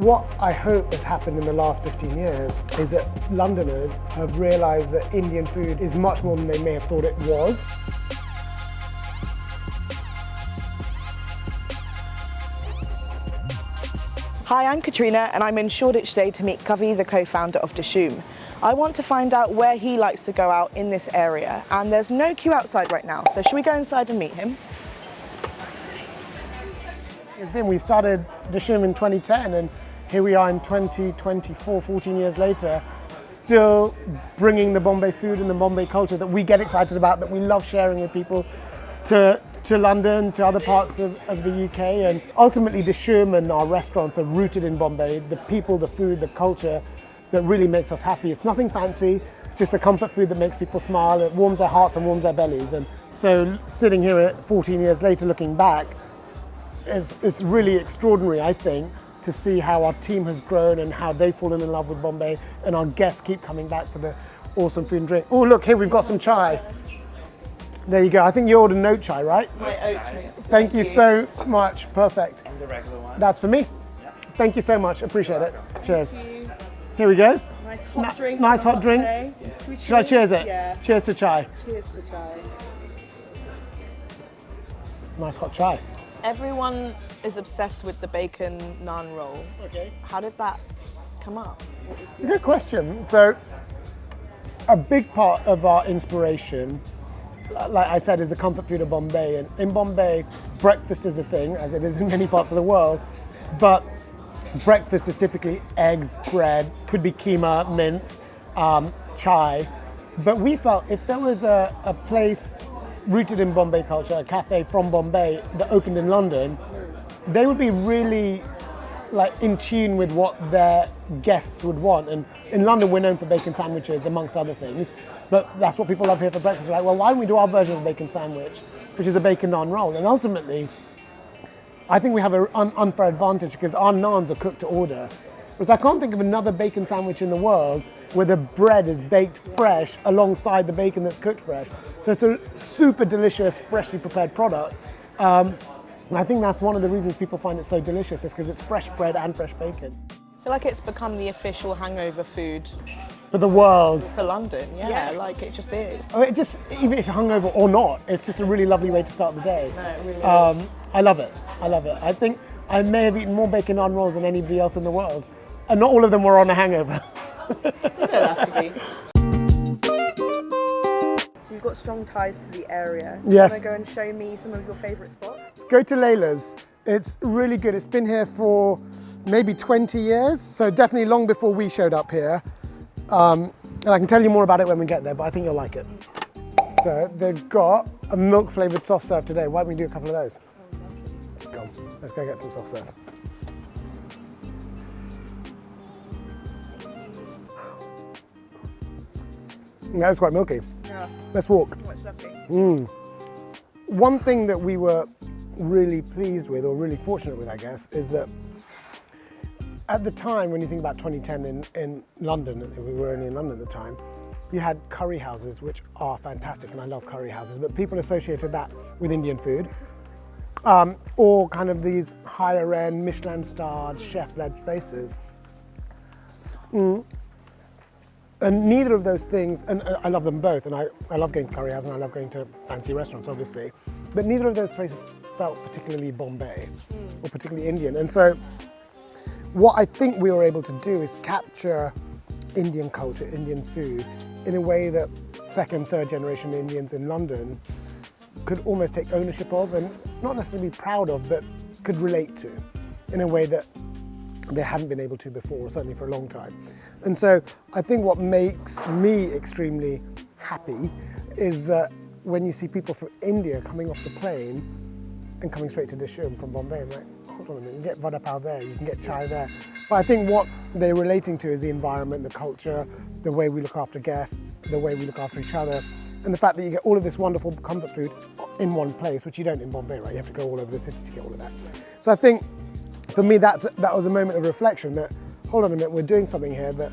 What I hope has happened in the last 15 years is that Londoners have realised that Indian food is much more than they may have thought it was. Hi, I'm Katrina and I'm in Shoreditch today to meet Kavi, the co-founder of Dishoom. I want to find out where he likes to go out in this area, and there's no queue outside right now, so should we go inside and meet him? We started Dishoom in 2010 and here we are in 2024, 14 years later, still bringing the Bombay food and the Bombay culture that we get excited about, that we love sharing with people to London, to other parts of the UK. And ultimately Dishoom and our restaurants are rooted in Bombay. The people, the food, the culture that really makes us happy. It's nothing fancy, it's just a comfort food that makes people smile, it warms their hearts and warms their bellies. And so sitting here at 14 years later looking back, it's really extraordinary, I think, to see how our team has grown and how they've fallen in love with Bombay, and our guests keep coming back for the awesome food and drink. Oh look, here we've got some chai. There you go. I think you ordered no chai, right? My oat milk. Thank you so much. Perfect. And the regular one. That's for me. Yeah. Thank you so much. Appreciate it. Cheers. Thank you. Here we go. Nice hot drink. Nice hot drink. Day. Should I cheers it? Yeah. Cheers to chai. Cheers to chai. Nice hot chai. Everyone is obsessed with the bacon naan roll. Okay. How did that come up? It's a good question. So, a big part of our inspiration, like I said, is the comfort food of Bombay. And in Bombay, breakfast is a thing, as it is in many parts of the world. But breakfast is typically eggs, bread, could be keema, mince, chai. But we felt if there was a place rooted in Bombay culture, a cafe from Bombay that opened in London, they would be really in tune with what their guests would want. And in London, we're known for bacon sandwiches, amongst other things, but that's what people love here for breakfast. They're like, well, why don't we do our version of a bacon sandwich, which is a bacon naan roll? And ultimately, I think we have an unfair advantage because our naans are cooked to order. Because I can't think of another bacon sandwich in the world where the bread is baked fresh alongside the bacon that's cooked fresh. So it's a super delicious, freshly prepared product. And I think that's one of the reasons people find it so delicious, is because it's fresh bread and fresh bacon. I feel like it's become the official hangover food For the world. for London. Yeah, like it just is. Oh, it just, even if you're hungover or not, it's just a really lovely way to start the day. No, it really is. I love it. I love it. I think I may have eaten more bacon naan rolls than anybody else in the world. And not all of them were on a hangover. Actually. So you've got strong ties to the area. Yes. Want to go and show me some of your favourite spots? Let's go to Lela's. It's really good. It's been here for maybe 20 years, so definitely long before we showed up here. And I can tell you more about it when we get there, but I think you'll like it. So they've got a milk flavoured soft serve today. Why don't we do a couple of those? Come on, let's go get some soft serve. That was quite milky. Yeah. Let's walk. Oh, it's lovely. One thing that we were really pleased with, or really fortunate with, I guess, is that at the time, when you think about 2010 in London, we were only in London at the time, you had curry houses, which are fantastic, and I love curry houses, but people associated that with Indian food, or kind of these higher end, Michelin-starred, chef-led places. And neither of those things, and I love them both, and I love going to curry house and I love going to fancy restaurants, obviously, but neither of those places felt particularly Bombay or particularly Indian. And so what I think we were able to do is capture Indian culture, Indian food, in a way that second, third generation Indians in London could almost take ownership of, and not necessarily be proud of, but could relate to in a way that they hadn't been able to before, certainly for a long time. And so I think what makes me extremely happy is that when you see people from India coming off the plane and coming straight to Dishoom from Bombay, I'm like, hold on a minute, you can get vada pav there, you can get chai there. But I think what they're relating to is the environment, the culture, the way we look after guests, the way we look after each other, and the fact that you get all of this wonderful comfort food in one place, which you don't in Bombay, right? You have to go all over the city to get all of that. So I think for me, that was a moment of reflection that, hold on a minute, we're doing something here that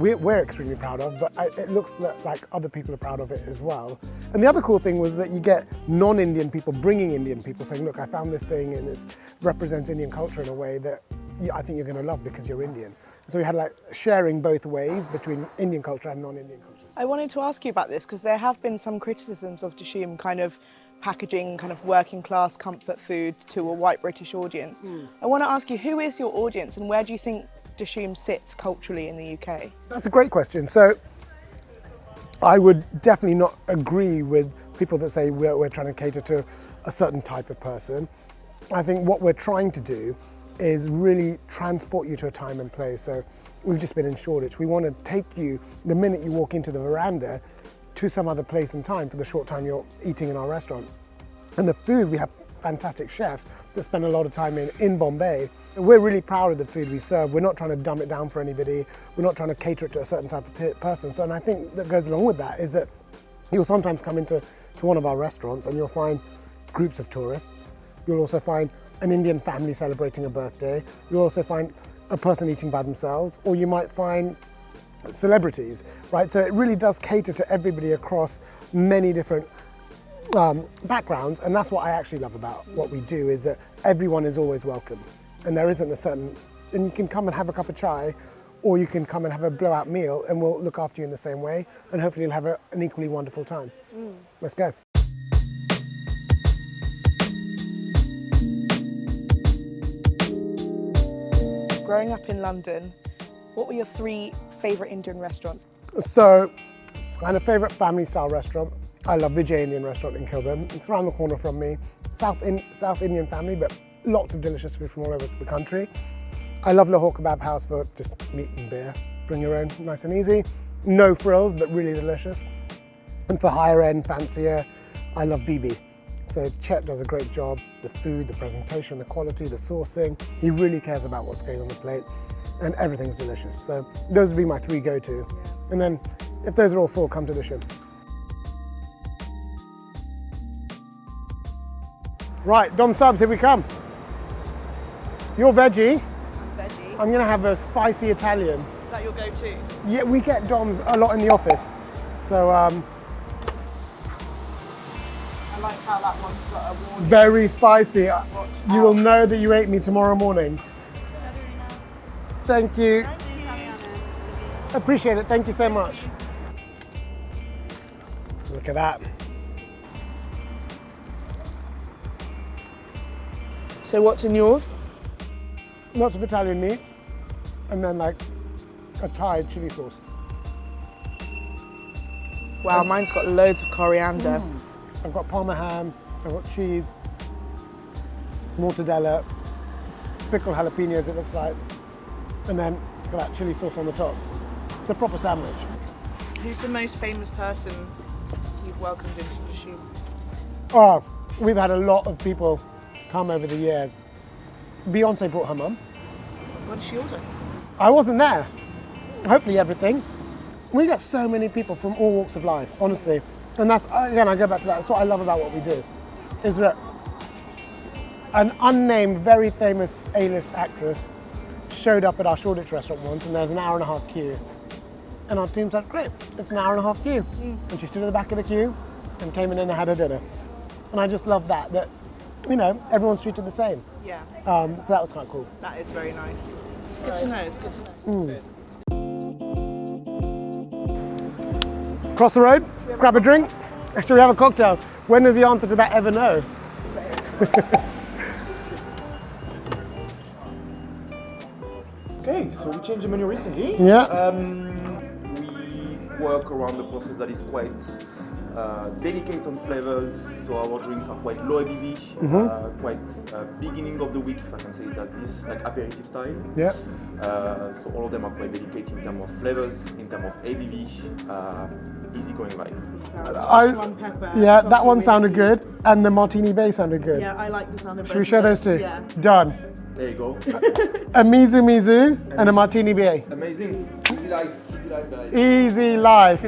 we're extremely proud of, but it looks like other people are proud of it as well. And the other cool thing was that you get non-Indian people bringing Indian people saying, look, I found this thing and it represents Indian culture in a way that I think you're going to love because you're Indian. So we had like sharing both ways between Indian culture and non-Indian cultures. I wanted to ask you about this because there have been some criticisms of Dishoom kind of packaging kind of working class comfort food to a white British audience. I want to ask you, who is your audience and where do you think Dishoom sits culturally in the UK? That's a great question. So I would definitely not agree with people that say we're trying to cater to a certain type of person. I think what we're trying to do is really transport you to a time and place. So we've just been in Shoreditch. We want to take you, the minute you walk into the veranda, to some other place and time for the short time you're eating in our restaurant. And the food, we have fantastic chefs that spend a lot of time in Bombay. We're really proud of the food we serve. We're not trying to dumb it down for anybody. We're not trying to cater it to a certain type of person. So, and I think that goes along with that is that you'll sometimes come into one of our restaurants and you'll find groups of tourists. You'll also find an Indian family celebrating a birthday. You'll also find a person eating by themselves, or you might find celebrities, right? So it really does cater to everybody across many different backgrounds, and that's what I actually love about what we do, is that everyone is always welcome, and there isn't a certain, and you can come and have a cup of chai, or you can come and have a blowout meal, and we'll look after you in the same way, and hopefully you'll have an equally wonderful time. Let's go. Growing up in London, what were your 3 favourite Indian restaurants? So, and a favourite family style restaurant, I love Vijay Indian restaurant in Kilburn. It's around the corner from me. South Indian family, but lots of delicious food from all over the country. I love Lahore Kebab House for just meat and beer. Bring your own, nice and easy. No frills, but really delicious. And for higher end, fancier, I love BB. So Chet does a great job. The food, the presentation, the quality, the sourcing. He really cares about what's going on the plate, and everything's delicious. So those would be my 3 go-to. And then if those are all full, come to Dishoom. Right, Dom Subs, here we come. You're veggie. I'm veggie. I'm gonna have a spicy Italian. Is that your go-to? Yeah, we get Doms a lot in the office. So I like how that one's got a warning. very spicy. You will know that you ate me tomorrow morning. Thank you. Appreciate it. Thank you so much. Look at that. So what's in yours? Lots of Italian meats, and then like a Thai chili sauce. Wow, mine's got loads of coriander. I've got Parma ham, I've got cheese, mortadella, pickled jalapenos it looks like, and then got that chili sauce on the top. It's a proper sandwich. Who's the most famous person you've welcomed into Dishoom? Oh, we've had a lot of people come over the years. Beyonce brought her mum. What did she order? I wasn't there. Hopefully everything. We get so many people from all walks of life, honestly. And that's, again, I go back to that, that's what I love about what we do, is that an unnamed, very famous A-list actress showed up at our Shoreditch restaurant once, and there was an hour-and-a-half queue. And our team said, great, it's an hour-and-a-half queue. And she stood at the back of the queue and came in and had her dinner. And I just love that, you know, everyone's treated the same. Yeah. So that was quite cool. That is very nice. It's good to know, it's good to know. Cross the road, grab a drink. Should we have a cocktail? When does the answer to that ever know? Okay, so we changed the menu recently. Yeah. We work around the process that is quite delicate on flavors. So our drinks are quite low ABV, quite beginning of the week, if I can say it like this, like aperitif style. Yeah. So all of them are quite delicate in terms of flavors, in terms of ABV, easygoing vibe. Yeah, that one sounded good, and the Martini Bay sounded good. Yeah, I like the sound of both. Should we share those two? Yeah. Done. There you go. A Mizu and a Martini Bay. Amazing. Easy life guys. Easy life.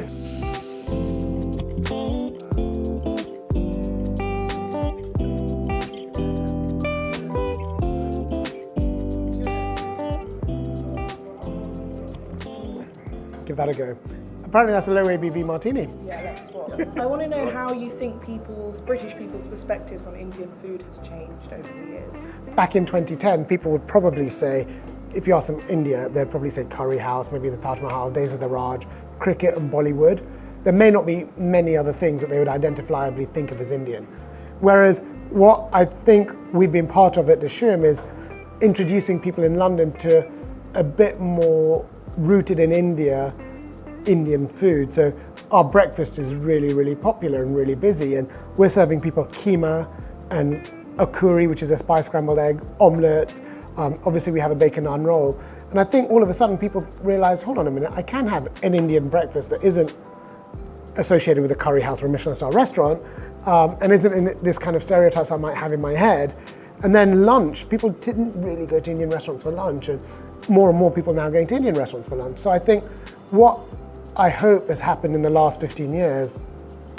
give that a go. Apparently that's a low ABV martini. Yeah, that's what. I want to know how you think British people's perspectives on Indian food has changed over the years. Back in 2010, people would probably say, if you ask them India, they'd probably say curry house, maybe the Taj Mahal, Days of the Raj, cricket and Bollywood. There may not be many other things that they would identifiably think of as Indian. Whereas what I think we've been part of at Dishoom is introducing people in London to a bit more rooted in Indian food. So our breakfast is really, really popular and really busy, and we're serving people keema and a curry, which is a spice scrambled egg, omelettes. Obviously we have a bacon naan roll. And I think all of a sudden people realize, hold on a minute, I can have an Indian breakfast that isn't associated with a curry house or a Michelin star restaurant, and isn't in this kind of stereotypes I might have in my head. And then lunch, people didn't really go to Indian restaurants for lunch, and more people now going to Indian restaurants for lunch. So I think what I hope has happened in the last 15 years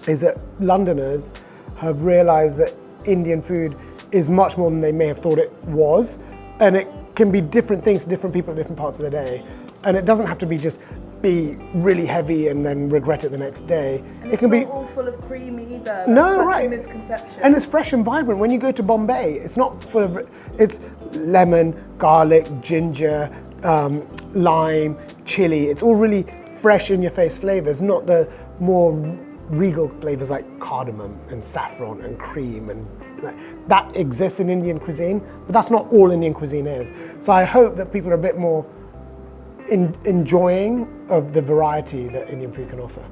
is that Londoners have realized that Indian food is much more than they may have thought it was, and it can be different things to different people at different parts of the day. And it doesn't have to be really heavy and then regret it the next day. And it can not be all full of cream either. That's no, such right. a misconception. And it's fresh and vibrant. When you go to Bombay, it's not full of, it's lemon, garlic, ginger, lime, chili. It's all really fresh in your face flavors, not the more regal flavors like cardamom and saffron and cream, and that exists in Indian cuisine, but that's not all Indian cuisine is. So I hope that people are a bit more enjoying of the variety that Indian food can offer.